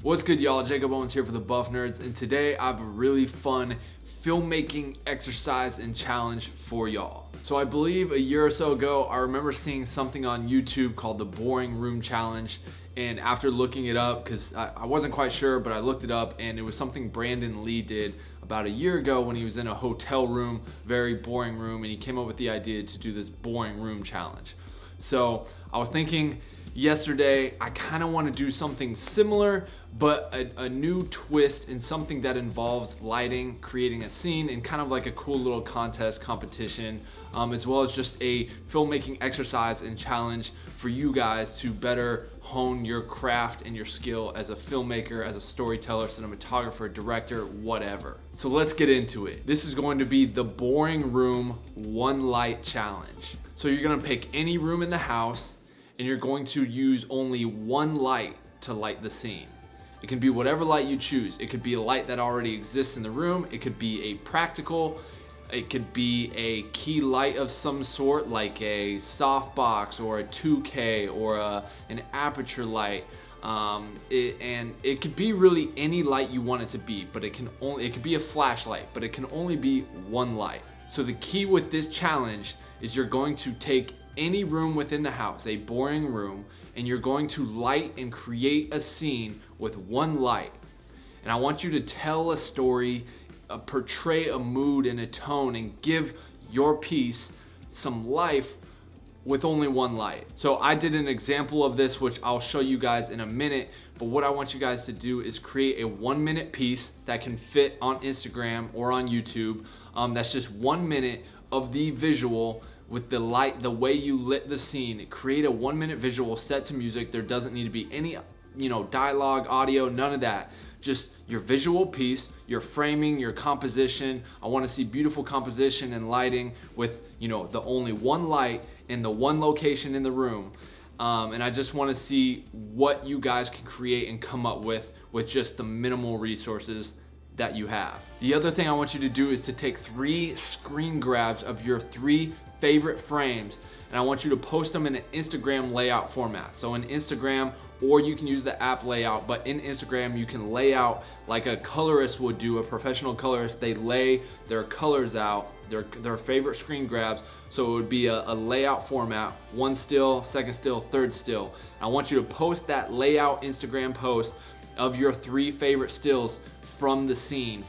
What's good, y'all? Jakob Owens here for the Buff Nerds, and today I have a really fun filmmaking exercise and challenge for y'all. So I believe a year or so ago, I remember seeing something on YouTube called the Boring Room Challenge, and after looking it up, because I wasn't quite sure, but I looked it up, and it was something Brandon Lee did about a year ago when he was in a hotel room, very boring room, and he came up with the idea to do this Boring Room Challenge. So I was thinking yesterday, I kind of want to do something similar, but a new twist and something that involves lighting, creating a scene, and kind of like a cool little contest competition, as well as just a filmmaking exercise and challenge for you guys to better hone your craft and your skill as a filmmaker, as a storyteller, cinematographer, director, whatever. So let's get into it. This is going to be the Boring Room One Light Challenge. So you're gonna pick any room in the house, and you're going to use only one light to light the scene. It can be whatever light you choose. It could be a light that already exists in the room. It could be a practical. It could be a key light of some sort, like a softbox or a 2K or an aperture light. And it could be really any light you want it to be, but it could be a flashlight, but it can only be one light. So the key with this challenge is you're going to take any room within the house, a boring room, and you're going to light and create a scene with one light. And I want you to tell a story, portray a mood and a tone, and give your piece some life with only one light. So I did an example of this, which I'll show you guys in a minute, but what I want you guys to do is create a 1-minute piece that can fit on Instagram or on YouTube. That's just 1 minute of the visual with the light, the way you lit the scene. Create a 1-minute visual set to music. There doesn't need to be any, dialogue, audio, none of that. Just your visual piece, your framing, your composition. I want to see beautiful composition and lighting with, the only one light in the one location in the room. And I just want to see what you guys can create and come up with just the minimal resources that you have. The other thing I want you to do is to take 3 screen grabs of your 3 favorite frames, and I want you to post them in an Instagram layout format. So in Instagram, or you can use the app layout, but in Instagram you can lay out like a colorist would do, a professional colorist. They lay their colors out, their favorite screen grabs, so it would be a layout format, 1 still, 2nd still, 3rd still. I want you to post that layout Instagram post of your 3 favorite stills from the scene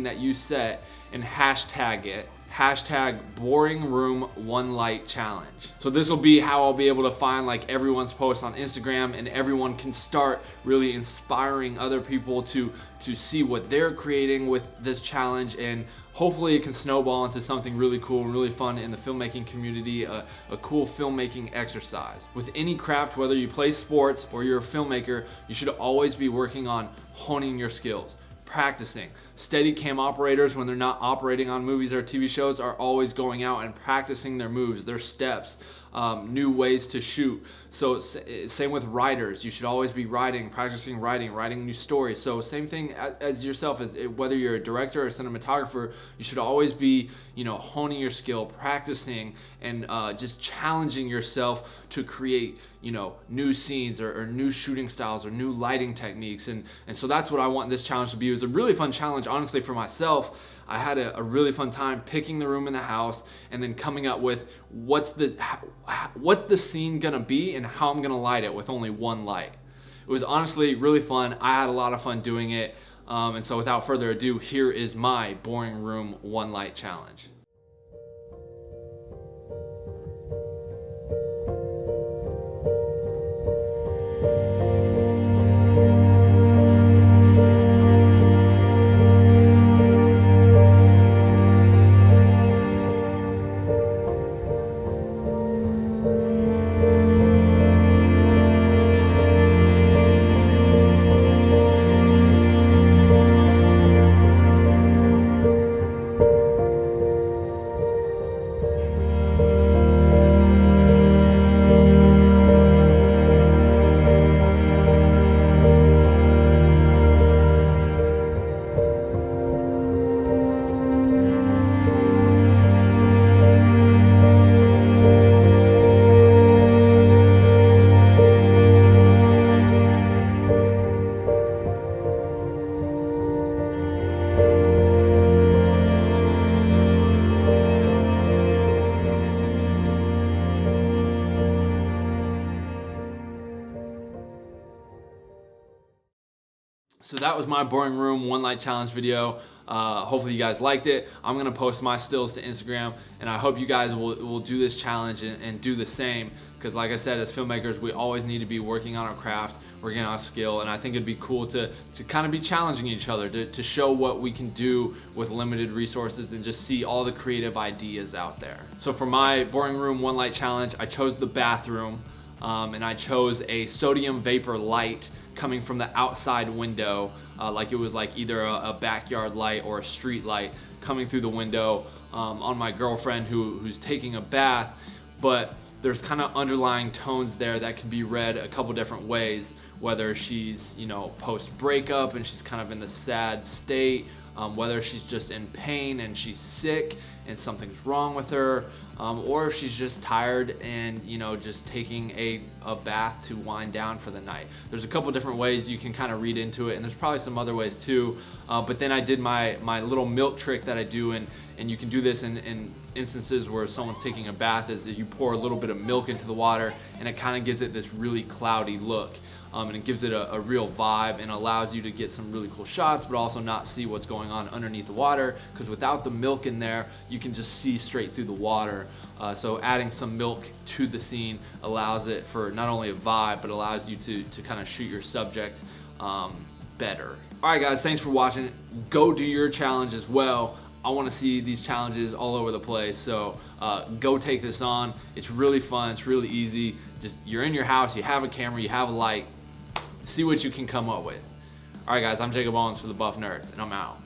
that you set, and hashtag it. Hashtag Boring Room One Light Challenge. So this will be how I'll be able to find like everyone's posts on Instagram, and everyone can start really inspiring other people to see what they're creating with this challenge, and hopefully it can snowball into something really cool and really fun in the filmmaking community, a cool filmmaking exercise. With any craft, whether you play sports or you're a filmmaker, you should always be working on honing your skills. Practicing. Steadicam operators, when they're not operating on movies or TV shows, are always going out and practicing their moves, their steps, new ways to shoot. So same with writers. You should always be practicing writing new stories. So same thing as yourself, as whether you're a director or a cinematographer, you should always be, honing your skill, practicing, and just challenging yourself to create, new scenes or new shooting styles or new lighting techniques. And so that's what I want this challenge to be. It was a really fun challenge, honestly, for myself. I had a really fun time picking the room in the house and then coming up with what's the scene gonna be and how I'm gonna light it with only one light. It was honestly really fun. I had a lot of fun doing it. And so without further ado, here is my Boring Room One Light Challenge. So that was my boring room one light challenge video. Hopefully you guys liked it. I'm gonna post my stills to Instagram, and I hope you guys will do this challenge and do the same, because like I said, as filmmakers, we always need to be working on our craft, working on our skill, and I think it'd be cool to kind of be challenging each other, to show what we can do with limited resources and just see all the creative ideas out there. So for my boring room one light challenge, I chose the bathroom, and I chose a sodium vapor light coming from the outside window, like it was like either a backyard light or a street light coming through the window on my girlfriend who's taking a bath. But there's kind of underlying tones there that can be read a couple different ways, whether she's, you know, post breakup and she's kind of in the sad state, whether she's just in pain and she's sick and something's wrong with her, or if she's just tired and, you know, just taking a bath to wind down for the night. There's a couple different ways you can kind of read into it, and there's probably some other ways too, but then I did my little milk trick that I do, and you can do this in instances where someone's taking a bath, is that you pour a little bit of milk into the water and it kind of gives it this really cloudy look. And it gives it a real vibe and allows you to get some really cool shots, but also not see what's going on underneath the water, because without the milk in there, you can just see straight through the water. So adding some milk to the scene allows it for not only a vibe, but allows you to kind of shoot your subject better. All right, guys, thanks for watching. Go do your challenge as well. I want to see these challenges all over the place, so go take this on. It's really fun, it's really easy. Just, you're in your house, you have a camera, you have a light, see what you can come up with. All right, guys, I'm Jakob Owens for the Buff Nerds, and I'm out.